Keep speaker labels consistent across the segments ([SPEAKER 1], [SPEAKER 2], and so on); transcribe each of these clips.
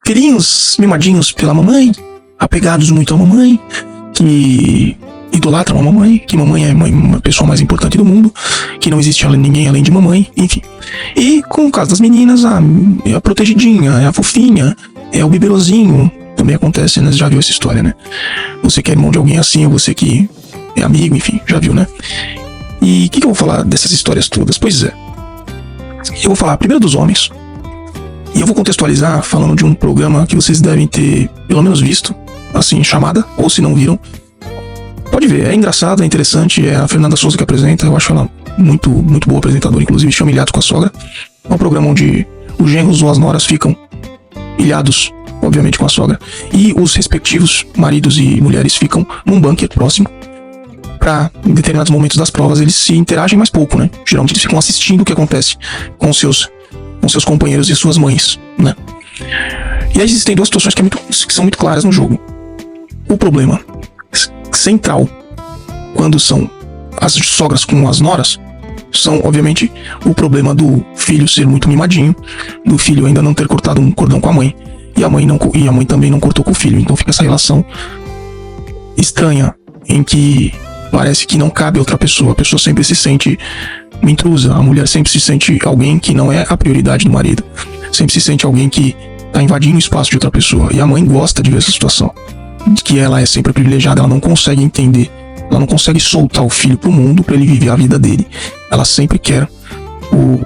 [SPEAKER 1] filhinhos mimadinhos pela mamãe, apegados muito à mamãe, que idolatram a mamãe, que mamãe é uma pessoa mais importante do mundo, que não existe ninguém além de mamãe, enfim. E com o caso das meninas, é a protegidinha, é a fofinha, é o biberozinho. Também acontece, né? Você já viu essa história, né? Você que é irmão de alguém assim, ou você que é amigo, enfim, já viu, né? E o que eu vou falar dessas histórias todas? Pois é, eu vou falar primeiro dos homens, e eu vou contextualizar falando de um programa que vocês devem ter pelo menos visto, assim, chamada, ou se não viram, pode ver, é engraçado, é interessante, é a Fernanda Souza que apresenta, eu acho ela muito, muito boa apresentadora, inclusive chama Ilhados com a Sogra. É um programa onde os genros ou as noras ficam ilhados, obviamente, com a sogra, e os respectivos maridos e mulheres ficam num bunker próximo. Pra, em determinados momentos das provas, eles se interagem mais pouco, né? Geralmente eles ficam assistindo o que acontece com seus companheiros e suas mães, né? E aí existem duas situações que são muito claras no jogo. O problema central, quando são as sogras com as noras, são, obviamente, o problema do filho ser muito mimadinho, do filho ainda não ter cortado um cordão com a mãe, e a mãe também não cortou com o filho. Então fica essa relação estranha, em que parece que não cabe outra pessoa. A pessoa sempre se sente uma intrusa. A mulher sempre se sente alguém que não é a prioridade do marido. Sempre se sente alguém que está invadindo o espaço de outra pessoa. E a mãe gosta de ver essa situação. De que ela é sempre privilegiada, ela não consegue entender. Ela não consegue soltar o filho pro mundo para ele viver a vida dele. Ela sempre quer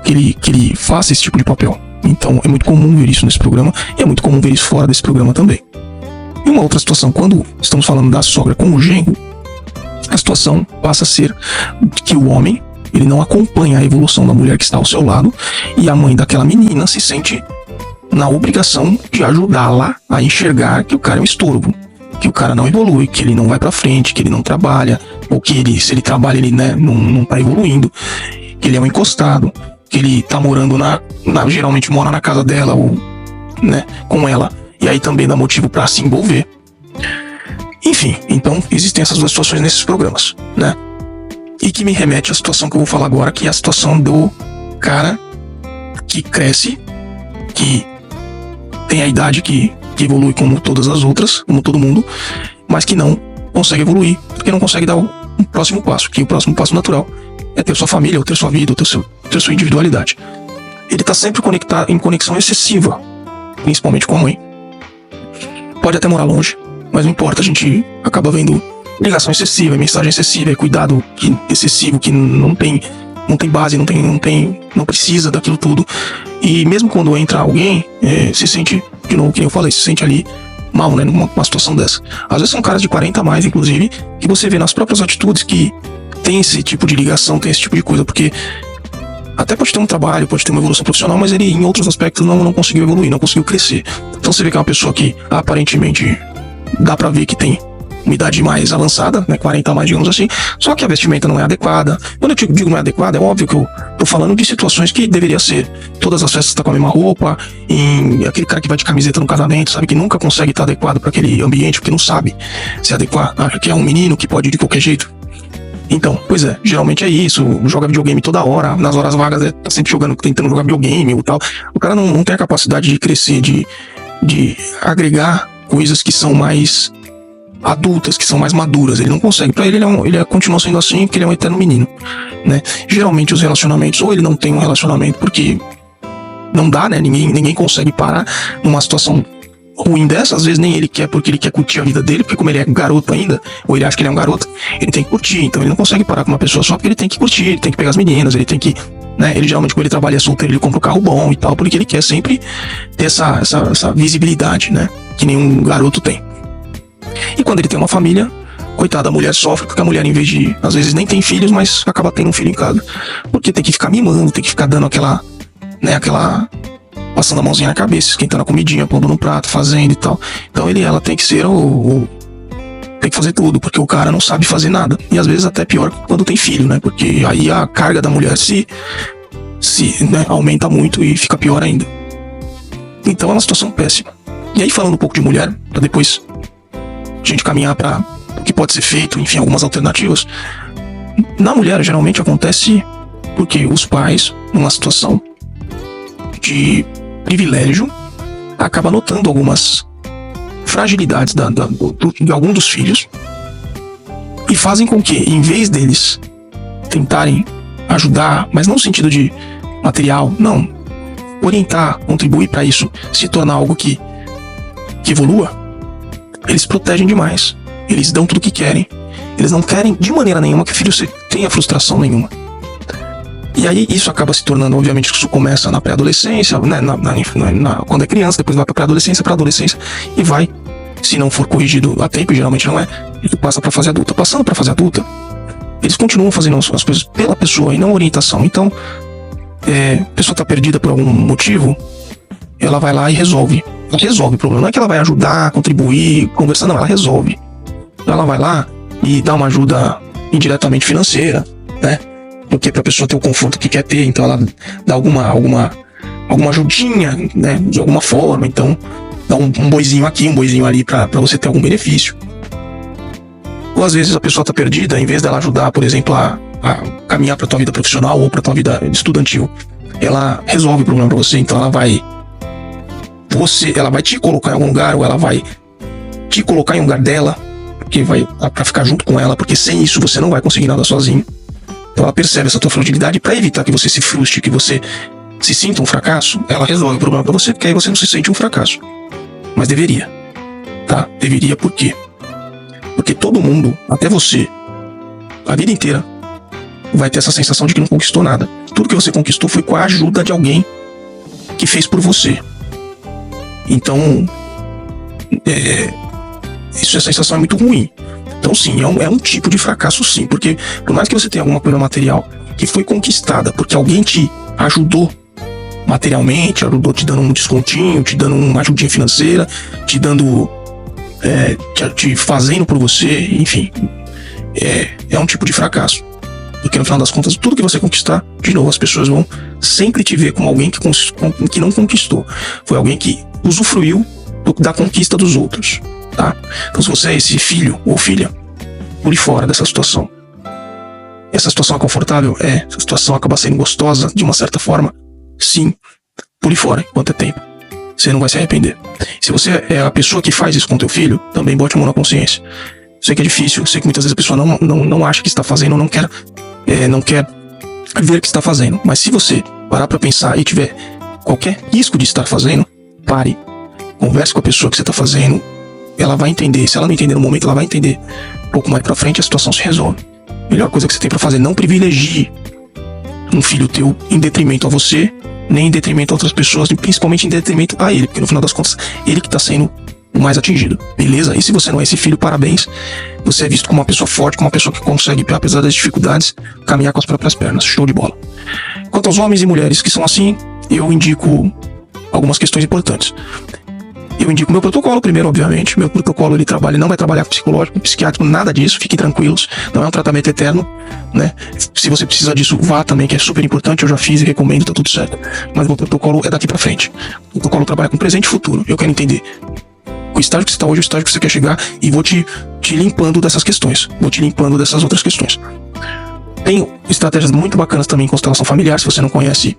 [SPEAKER 1] que ele faça esse tipo de papel. Então é muito comum ver isso nesse programa. E é muito comum ver isso fora desse programa também. E uma outra situação, quando estamos falando da sogra com o genro, a situação passa a ser que o homem, ele não acompanha a evolução da mulher que está ao seu lado, e a mãe daquela menina se sente na obrigação de ajudá-la a enxergar que o cara é um estorvo, que o cara não evolui, que ele não vai pra frente, que ele não trabalha, ou que ele, se ele trabalha, ele, né, não tá evoluindo, que ele é um encostado, que ele tá morando geralmente mora na casa dela, ou, né, com ela, e aí também dá motivo pra se envolver. Enfim, então existem essas duas situações nesses programas, né? E que me remete à situação que eu vou falar agora, que é a situação do cara que cresce, que tem a idade que evolui como todas as outras, como todo mundo, mas que não consegue evoluir, porque não consegue dar um próximo passo, que o próximo passo natural é ter sua família, ou ter sua vida, ou ter sua individualidade. Ele tá sempre em conexão excessiva, principalmente com a mãe. Pode até morar longe, mas não importa, a gente acaba vendo ligação excessiva, mensagem excessiva, cuidado excessivo que não tem base, não precisa daquilo tudo. E mesmo quando entra alguém, se sente, de novo, que eu falei, se sente ali mal, né, numa situação dessa. Às vezes são caras de 40 a mais, inclusive, que você vê nas próprias atitudes que tem esse tipo de ligação, tem esse tipo de coisa, porque até pode ter um trabalho, pode ter uma evolução profissional, mas ele em outros aspectos não conseguiu evoluir, não conseguiu crescer. Então você vê que é uma pessoa que aparentemente dá pra ver que tem uma idade mais avançada, né, 40 a mais, digamos assim, só que a vestimenta não é adequada. Quando eu digo não é adequada, é óbvio que eu tô falando de situações que deveria ser. Todas as festas tá com a mesma roupa, aquele cara que vai de camiseta no casamento, sabe, que nunca consegue estar adequado para aquele ambiente, porque não sabe se adequar, acha que é um menino que pode ir de qualquer jeito. Então, pois é, geralmente é isso, joga videogame toda hora, nas horas vagas tá sempre tentando jogar videogame ou tal. O cara não tem a capacidade de crescer, de agregar coisas que são mais adultas, que são mais maduras. Ele não consegue. Pra ele, ele continua sendo assim porque ele é um eterno menino, né? Geralmente os relacionamentos, ou ele não tem um relacionamento porque não dá, né? Ninguém consegue parar numa situação ruim dessa. Às vezes nem ele quer, porque ele quer curtir a vida dele, porque como ele é garoto ainda, ou ele acha que ele é um garoto, ele tem que curtir. Então ele não consegue parar com uma pessoa só porque ele tem que curtir, ele tem que pegar as meninas, ele tem que, né? Ele geralmente, quando ele trabalha solteiro, ele compra um carro bom e tal, porque ele quer sempre ter essa visibilidade, né? Que nenhum garoto tem. E quando ele tem uma família, coitada, a mulher sofre, porque a mulher, em vez de, às vezes nem tem filhos, mas acaba tendo um filho em casa, porque tem que ficar mimando, tem que ficar dando aquela, passando a mãozinha na cabeça, esquentando a comidinha, pondo no prato, fazendo e tal. Então ela tem que ser tem que fazer tudo, porque o cara não sabe fazer nada. E às vezes até pior quando tem filho, né? Porque aí a carga da mulher né, aumenta muito e fica pior ainda. Então é uma situação péssima. E aí, falando um pouco de mulher, pra depois a gente caminhar para o que pode ser feito, enfim, algumas alternativas. Na mulher, geralmente acontece porque os pais, numa situação de privilégio, acaba notando algumas fragilidades de algum dos filhos e fazem com que, em vez deles tentarem ajudar, mas não no sentido de material, não, orientar, contribuir para isso se tornar algo que evolua, eles protegem demais, eles dão tudo o que querem, eles não querem de maneira nenhuma que o filho tenha frustração nenhuma. E aí isso acaba se tornando, obviamente, isso começa na pré-adolescência, né, quando é criança, depois vai para pré-adolescência, e vai, se não for corrigido a tempo, e geralmente não é, ele passa para a fase adulta. Passando para a fase adulta, eles continuam fazendo as coisas pela pessoa e não orientação. Então, a pessoa está perdida por algum motivo, ela vai lá e resolve. Ela resolve o problema. Não é que ela vai ajudar, contribuir, conversar, não, ela resolve. Ela vai lá e dá uma ajuda indiretamente financeira, né? Porque para a pessoa ter o conforto que quer ter, então ela dá alguma ajudinha, né? De alguma forma, então dá um boizinho aqui, um boizinho ali para você ter algum benefício. Ou às vezes a pessoa está perdida, em vez dela ajudar, por exemplo, a caminhar para tua vida profissional ou para tua vida estudantil, ela resolve o problema para você, então ela vai te colocar em algum lugar, ou ela vai te colocar em um lugar dela, porque vai para ficar junto com ela, porque sem isso você não vai conseguir nada sozinho. Então ela percebe essa tua fragilidade, para evitar que você se frustre, que você se sinta um fracasso, ela resolve o problema para você, porque aí você não se sente um fracasso. Mas deveria, tá? Deveria por quê? Porque todo mundo, até você, a vida inteira, vai ter essa sensação de que não conquistou nada. Tudo que você conquistou foi com a ajuda de alguém que fez por você. Então, essa sensação é muito ruim. Então sim, é um tipo de fracasso sim, porque por mais que você tenha alguma coisa material que foi conquistada porque alguém te ajudou materialmente, ajudou te dando um descontinho, te dando uma ajudinha financeira, te dando, te fazendo por você, enfim, é um tipo de fracasso. Porque no final das contas, tudo que você conquistar, de novo, as pessoas vão sempre te ver como alguém que não conquistou. Foi alguém que usufruiu da conquista dos outros, tá? Então se você é esse filho ou filha, pule fora dessa situação. Essa situação é confortável? Essa situação acaba sendo gostosa de uma certa forma? Sim. Pule fora enquanto é tempo. Você não vai se arrepender. Se você é a pessoa que faz isso com teu filho, também bote a mão na consciência. Sei que é difícil, sei que muitas vezes a pessoa não acha que está fazendo, não quer ver que está fazendo. Mas se você parar para pensar e tiver qualquer risco de estar fazendo, pare. Converse com a pessoa que você está fazendo. Ela vai entender. Se ela não entender no momento, ela vai entender. Um pouco mais pra frente, a situação se resolve. Melhor coisa que você tem pra fazer, não privilegie um filho teu em detrimento a você, nem em detrimento a outras pessoas, e principalmente em detrimento a ele, porque no final das contas, ele que tá sendo o mais atingido, beleza? E se você não é esse filho, parabéns. Você é visto como uma pessoa forte, como uma pessoa que consegue, apesar das dificuldades, caminhar com as próprias pernas. Show de bola. Quanto aos homens e mulheres que são assim, eu indico algumas questões importantes. Eu indico meu protocolo primeiro, obviamente. Meu protocolo, ele não vai trabalhar com psicológico, com psiquiátrico, nada disso. Fiquem tranquilos. Não é um tratamento eterno, né? Se você precisa disso, vá também, que é super importante. Eu já fiz e recomendo, tá tudo certo. Mas meu protocolo é daqui pra frente. O protocolo trabalha com presente e futuro. Eu quero entender o estágio que você está hoje, o estágio que você quer chegar, e vou te limpando dessas questões. Vou te limpando dessas outras questões. Tenho estratégias muito bacanas também em constelação familiar. Se você não conhece,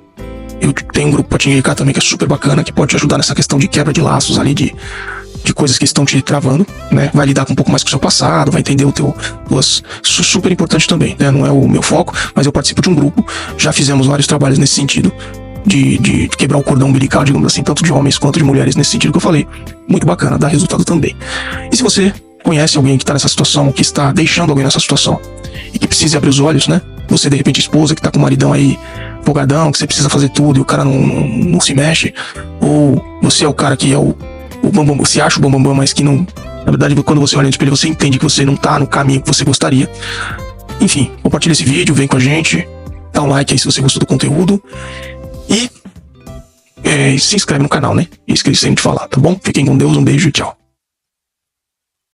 [SPEAKER 1] eu tenho um grupo pra te indicar também que é super bacana, que pode te ajudar nessa questão de quebra de laços ali, de coisas que estão te travando, né? Vai lidar com um pouco mais com o seu passado, vai entender super importante também, né? Não é o meu foco, mas eu participo de um grupo, já fizemos vários trabalhos nesse sentido, de quebrar o cordão umbilical, digamos assim, tanto de homens quanto de mulheres, nesse sentido que eu falei. Muito bacana, dá resultado também. E se você conhece alguém que tá nessa situação, que está deixando alguém nessa situação, e que precisa abrir os olhos, né? Você, de repente, esposa que tá com o maridão aí folgadão, que você precisa fazer tudo e o cara não se mexe, ou você é o cara que é o bambam, você acha o bambambam, mas que não, na verdade, quando você olha no espelho, você entende que você não tá no caminho que você gostaria. Enfim, compartilha esse vídeo, vem com a gente, dá um like aí se você gostou do conteúdo e se inscreve no canal, né? Esqueci de falar, tá bom? Fiquem com Deus, um beijo e tchau.